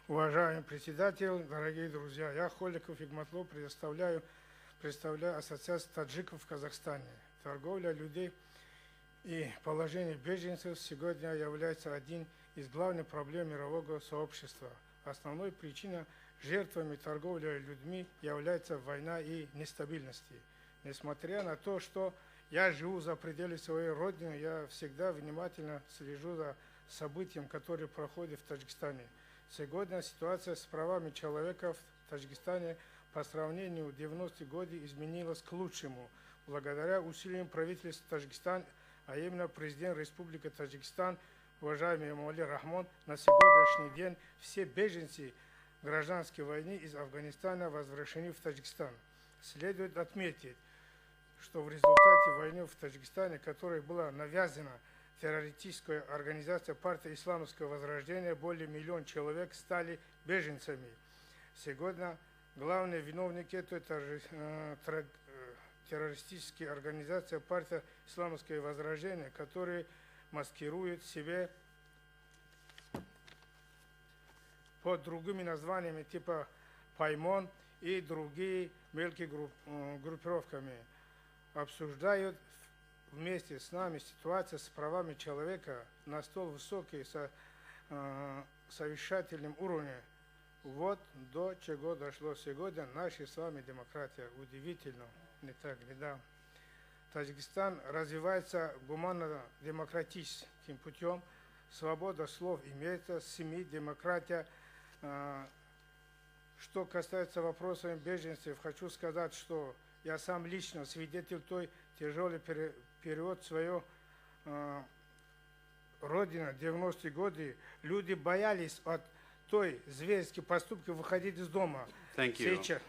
Уважаемый председатель, дорогие друзья, я Холиков Игматло представляю Ассоциацию таджиков в Казахстане. Торговля людей и положение беженцев сегодня является одним из главных проблем мирового сообщества. Основной причиной жертвами торговли людьми является война и нестабильность. Несмотря на то, что я живу за пределами своей родины, я всегда внимательно слежу за событием, которые проходят в Таджикистане. Сегодня ситуация с правами человека в Таджикистане по сравнению с 90-е годы изменилась к лучшему, благодаря усилиям правительства Таджикистана, а именно президент Республики Таджикистан, уважаемый Эмомали Рахмон. На сегодняшний день все беженцы гражданской войны из Афганистана возвращены в Таджикистан. Следует отметить, что в результате войны в Таджикистане, которая была навязана террористическая организация партии Исламского возрождения, более миллиона человек стали беженцами. Сегодня главные виновники этой террористической организации партия Исламское возрождение, которые маскируют себе под другими названиями типа Паймон и другие мелкие группировками, обсуждают вместе с нами ситуацию с правами человека на столь высокий совещательном уровне. Вот до чего дошло сегодня наша с вами демократия. Удивительно, не так ли, да? Таджикистан развивается гуманно-демократическим путем. Свобода слов имеется, СМИ, демократия. Что касается вопросов беженцев, хочу сказать, что я сам лично свидетель той тяжелый период своей родины, 90-е годы. Люди боялись от той зверской поступки выходить из дома. Thank you. Сейчас.